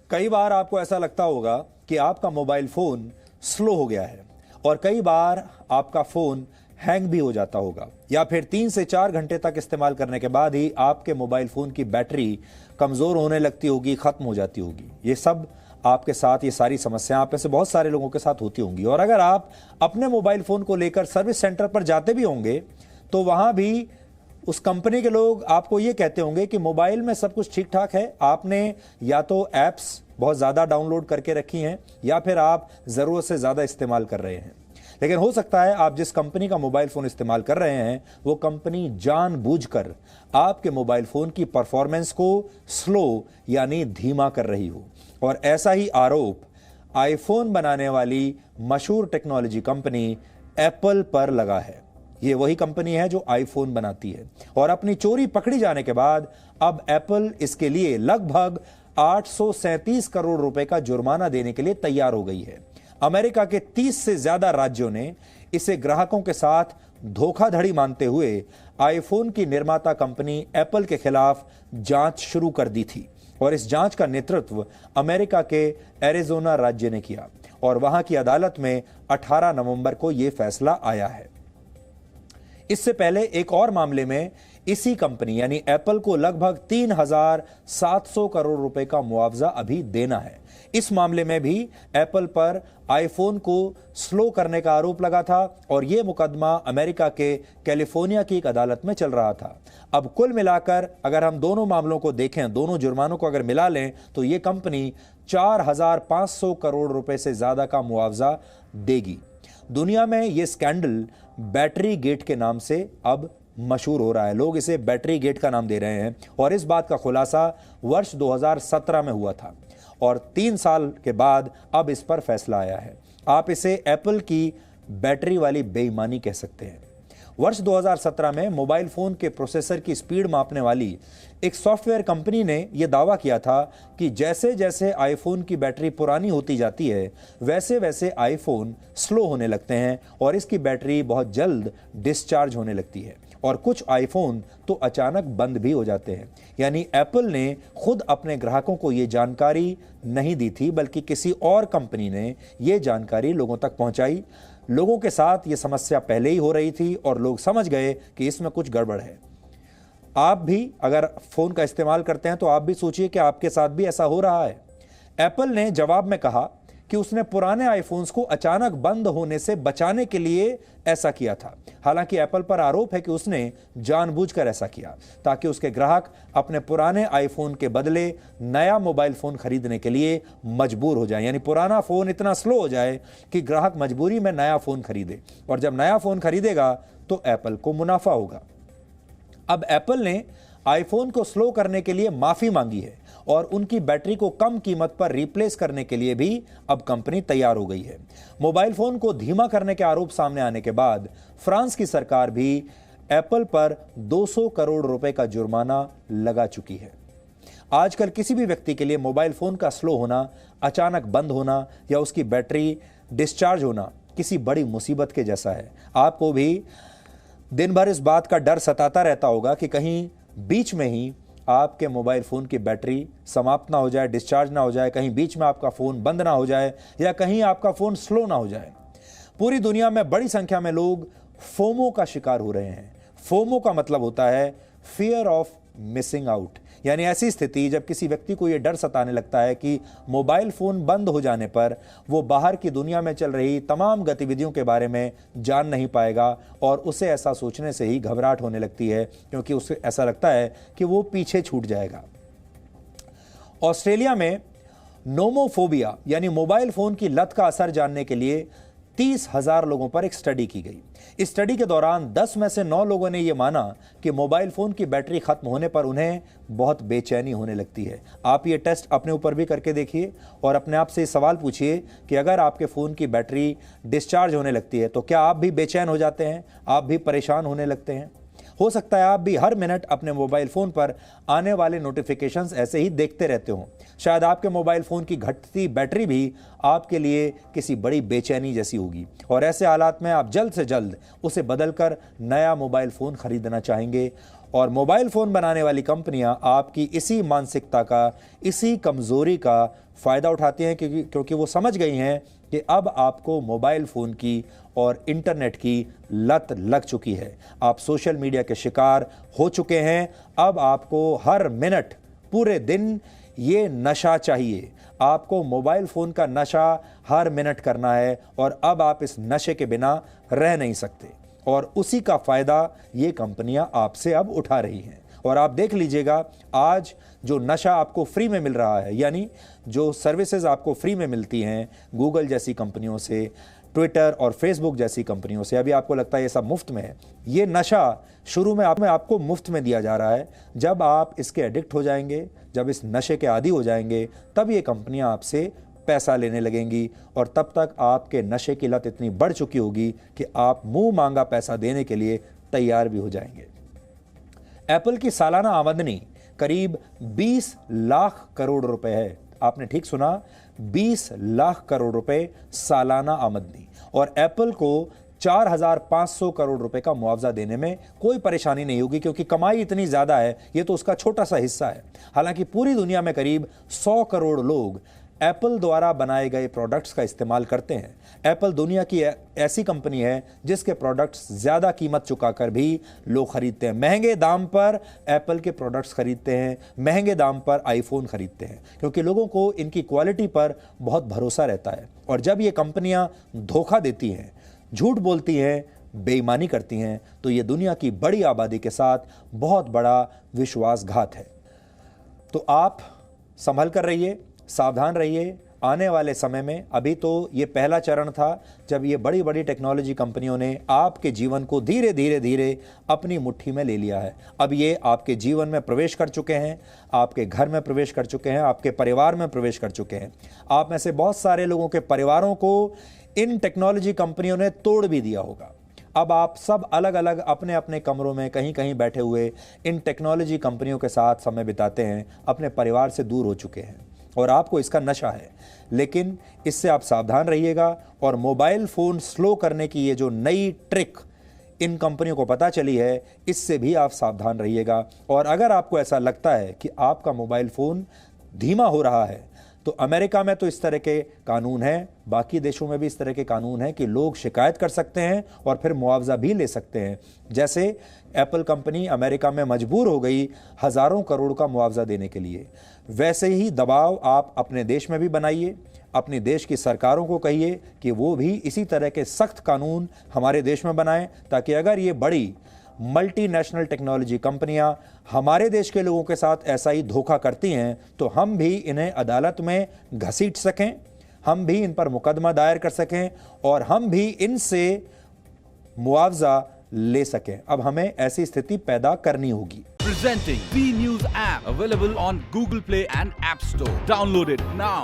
कई बार आपको ऐसा लगता होगा कि आपका मोबाइल फोन स्लो हो गया है और कई बार आपका फोन हैंग भी हो जाता होगा, या फिर 3 से 4 घंटे तक इस्तेमाल करने के बाद ही आपके मोबाइल फोन की बैटरी कमजोर होने लगती होगी, खत्म हो जाती होगी। ये सब आपके साथ, ये सारी समस्या आप में से बहुत सारे लोगों के साथ होती होंगी। और अगर आप अपने मोबाइल फोन को लेकर सर्विस सेंटर पर जाते भी होंगे तो वहां भी उस कंपनी के लोग आपको ये कहते होंगे कि मोबाइल में सब कुछ ठीक ठाक है, आपने या तो एप्स बहुत ज़्यादा डाउनलोड करके रखी हैं या फिर आप ज़रूरत से ज़्यादा इस्तेमाल कर रहे हैं। लेकिन हो सकता है आप जिस कंपनी का मोबाइल फ़ोन इस्तेमाल कर रहे हैं वो कंपनी जानबूझकर आपके मोबाइल फ़ोन की परफॉर्मेंस को स्लो यानी धीमा कर रही हो। और ऐसा ही आरोप आईफोन बनाने वाली मशहूर टेक्नोलॉजी कंपनी एप्पल पर लगा है। ये वही कंपनी है जो आईफोन बनाती है और अपनी चोरी पकड़ी जाने के बाद अब एप्पल इसके लिए लगभग 837 करोड़ रुपए का जुर्माना देने के लिए तैयार हो गई है। अमेरिका के 30 से ज्यादा राज्यों ने इसे ग्राहकों के साथ धोखाधड़ी मानते हुए आईफोन की निर्माता कंपनी एप्पल के खिलाफ जांच शुरू कर दी थी और इस जांच का नेतृत्व अमेरिका के एरिजोना राज्य ने किया और वहां की अदालत में 18 नवंबर को यह फैसला आया है। इससे पहले एक और मामले में इसी कंपनी यानी एप्पल को लगभग 3,700 करोड़ रुपए का मुआवजा अभी देना है। इस मामले में भी एप्पल पर आईफोन को स्लो करने का आरोप लगा था और यह मुकदमा अमेरिका के कैलिफोर्निया की एक अदालत में चल रहा था। अब कुल मिलाकर अगर हम दोनों मामलों को देखें, दोनों जुर्मानों को अगर मिला लें तो यह कंपनी 4,500 करोड़ रुपए से ज्यादा का मुआवजा देगी। दुनिया में यह स्कैंडल बैटरी गेट के नाम से अब मशहूर हो रहा है। लोग इसे बैटरी गेट का नाम दे रहे हैं और इस बात का खुलासा वर्ष 2017 में हुआ था और 3 साल के बाद अब इस पर फैसला आया है। आप इसे एप्पल की बैटरी वाली बेईमानी कह सकते हैं। वर्ष 2017 में मोबाइल फोन के प्रोसेसर की स्पीड मापने वाली एक सॉफ्टवेयर कंपनी ने यह दावा किया था कि जैसे जैसे आईफोन की बैटरी पुरानी होती जाती है वैसे वैसे आईफोन स्लो होने लगते हैं और इसकी बैटरी बहुत जल्द डिस्चार्ज होने लगती है और कुछ आईफोन तो अचानक बंद भी हो जाते हैं। यानी एप्पल ने खुद अपने ग्राहकों को यह जानकारी नहीं दी थी बल्कि किसी और कंपनी ने यह जानकारी लोगों तक पहुंचाई। लोगों के साथ यह समस्या पहले ही हो रही थी और लोग समझ गए कि इसमें कुछ गड़बड़ है। आप भी अगर फोन का इस्तेमाल करते हैं तो आप भी सोचिए कि आपके साथ भी ऐसा हो रहा है। एप्पल ने जवाब में कहा कि उसने पुराने आईफोन्स को अचानक बंद होने से बचाने के लिए ऐसा किया था। हालांकि एप्पल पर आरोप है कि उसने जानबूझकर ऐसा किया ताकि उसके ग्राहक अपने पुराने आईफोन के बदले नया मोबाइल फोन खरीदने के लिए मजबूर हो जाए, यानी पुराना फोन इतना स्लो हो जाए कि ग्राहक मजबूरी में नया फोन खरीदे और जब नया फोन खरीदेगा तो एप्पल को मुनाफा होगा। अब एप्पल ने आईफोन को स्लो करने के लिए माफी मांगी है और उनकी बैटरी को कम कीमत पर रिप्लेस करने के लिए भी अब कंपनी तैयार हो गई है। मोबाइल फोन को धीमा करने के आरोप सामने आने के बाद फ्रांस की सरकार भी एप्पल पर 200 करोड़ रुपए का जुर्माना लगा चुकी है। आजकल किसी भी व्यक्ति के लिए मोबाइल फोन का स्लो होना, अचानक बंद होना या उसकी बैटरी डिस्चार्ज होना किसी बड़ी मुसीबत के जैसा है। आपको भी दिन भर इस बात का डर सताता रहता होगा कि कहीं बीच में ही आपके मोबाइल फ़ोन की बैटरी समाप्त ना हो जाए, डिस्चार्ज ना हो जाए, कहीं बीच में आपका फ़ोन बंद ना हो जाए या कहीं आपका फ़ोन स्लो ना हो जाए। पूरी दुनिया में बड़ी संख्या में लोग फोमो का शिकार हो रहे हैं। फोमो का मतलब होता है फियर ऑफ मिसिंग आउट, यानी ऐसी स्थिति जब किसी व्यक्ति को यह डर सताने लगता है कि मोबाइल फोन बंद हो जाने पर वो बाहर की दुनिया में चल रही तमाम गतिविधियों के बारे में जान नहीं पाएगा और उसे ऐसा सोचने से ही घबराहट होने लगती है क्योंकि उसे ऐसा लगता है कि वो पीछे छूट जाएगा। ऑस्ट्रेलिया में नोमोफोबिया यानी मोबाइल फोन की लत का असर जानने के लिए 30,000 लोगों पर एक स्टडी की गई। इस स्टडी के दौरान 10 में से 9 लोगों ने यह माना कि मोबाइल फोन की बैटरी खत्म होने पर उन्हें बहुत बेचैनी होने लगती है। आप ये टेस्ट अपने ऊपर भी करके देखिए और अपने आप से सवाल पूछिए कि अगर आपके फोन की बैटरी डिस्चार्ज होने लगती है तो क्या आप भी बेचैन हो जाते हैं, आप भी परेशान होने लगते हैं। हो सकता है आप भी हर मिनट अपने मोबाइल फोन पर आने वाले नोटिफिकेशंस ऐसे ही देखते रहते हो। शायद आपके मोबाइल फोन की घटती बैटरी भी आपके लिए किसी बड़ी बेचैनी जैसी होगी और ऐसे हालात में आप जल्द से जल्द उसे बदलकर नया मोबाइल फोन खरीदना चाहेंगे और मोबाइल फोन बनाने वाली कंपनियां आपकी इसी मानसिकता का, इसी कमजोरी का फायदा उठाती हैं क्योंकि वो समझ गई हैं कि अब आपको मोबाइल फोन की और इंटरनेट की लत लग चुकी है। आप सोशल मीडिया के शिकार हो चुके हैं। अब आपको हर मिनट, पूरे दिन ये नशा चाहिए। आपको मोबाइल फोन का नशा हर मिनट करना है और अब आप इस नशे के बिना रह नहीं सकते और उसी का फायदा ये कंपनियां आपसे अब उठा रही हैं। और आप देख लीजिएगा, आज जो नशा आपको फ्री में मिल रहा है, यानी जो सर्विसेज आपको फ्री में मिलती हैं गूगल जैसी कंपनियों से, ट्विटर और फेसबुक जैसी कंपनियों से, अभी आपको लगता है ये सब मुफ्त में है। ये नशा शुरू में आपको मुफ्त में दिया जा रहा है। जब आप इसके एडिक्ट हो जाएंगे, जब इस नशे के आदी हो जाएंगे, तब ये कंपनियां आपसे पैसा लेने लगेंगी और तब तक आपके नशे की लत इतनी बढ़ चुकी होगी कि आप मुंह मांगा पैसा देने के लिए तैयार भी हो जाएंगे। एप्पल की सालाना आमदनी करीब 20 लाख करोड़ रुपए है। आपने ठीक सुना, 20 लाख करोड़ रुपए सालाना आमदनी। और एप्पल को 4,500 करोड़ रुपए का मुआवजा देने में कोई परेशानी नहीं होगी क्योंकि कमाई इतनी ज्यादा है, ये तो उसका छोटा सा हिस्सा है। हालांकि पूरी दुनिया में करीब 100 करोड़ लोग एप्पल द्वारा बनाए गए प्रोडक्ट्स का इस्तेमाल करते हैं। एप्पल दुनिया की ऐसी कंपनी है जिसके प्रोडक्ट्स ज्यादा कीमत चुकाकर भी लोग खरीदते हैं। महंगे दाम पर एप्पल के प्रोडक्ट्स खरीदते हैं, महंगे दाम पर आईफोन खरीदते हैं क्योंकि लोगों को इनकी क्वालिटी पर बहुत भरोसा रहता है। और जब ये कंपनियां धोखा देती हैं, झूठ बोलती हैं, बेईमानी करती हैं, तो ये दुनिया की बड़ी आबादी के साथ बहुत बड़ा विश्वासघात है। तो आप संभल कर रहिए, सावधान रहिए। आने वाले समय में, अभी तो ये पहला चरण था जब ये बड़ी बड़ी टेक्नोलॉजी कंपनियों ने आपके जीवन को धीरे धीरे अपनी मुट्ठी में ले लिया है। अब ये आपके जीवन में प्रवेश कर चुके हैं, आपके घर में प्रवेश कर चुके हैं, आपके परिवार में प्रवेश कर चुके हैं। आप में से बहुत सारे लोगों के परिवारों को इन टेक्नोलॉजी कंपनियों ने तोड़ भी दिया होगा। अब आप सब अलग अलग अपने अपने कमरों में कहीं कहीं बैठे हुए इन टेक्नोलॉजी कंपनियों के साथ समय बिताते हैं, अपने परिवार से दूर हो चुके हैं और आपको इसका नशा है। लेकिन इससे आप सावधान रहिएगा और मोबाइल फ़ोन स्लो करने की ये जो नई ट्रिक इन कंपनियों को पता चली है, इससे भी आप सावधान रहिएगा। और अगर आपको ऐसा लगता है कि आपका मोबाइल फ़ोन धीमा हो रहा है, तो अमेरिका में तो इस तरह के कानून हैं, बाकी देशों में भी इस तरह के कानून हैं कि लोग शिकायत कर सकते हैं और फिर मुआवजा भी ले सकते हैं। जैसे एप्पल कंपनी अमेरिका में मजबूर हो गई हज़ारों करोड़ का मुआवजा देने के लिए, वैसे ही दबाव आप अपने देश में भी बनाइए। अपने देश की सरकारों को कहिए कि वो भी इसी तरह के सख्त कानून हमारे देश में बनाएं, ताकि अगर ये बड़ी मल्टीनेशनल टेक्नोलॉजी कंपनियां हमारे देश के लोगों के साथ ऐसा ही धोखा करती हैं तो हम भी इन्हें अदालत में घसीट सकें, हम भी इन पर मुकदमा दायर कर सकें और हम भी इनसे मुआवजा ले सकें। अब हमें ऐसी स्थिति पैदा करनी होगी। Presenting B News app available on Google Play and App Store. Download it now.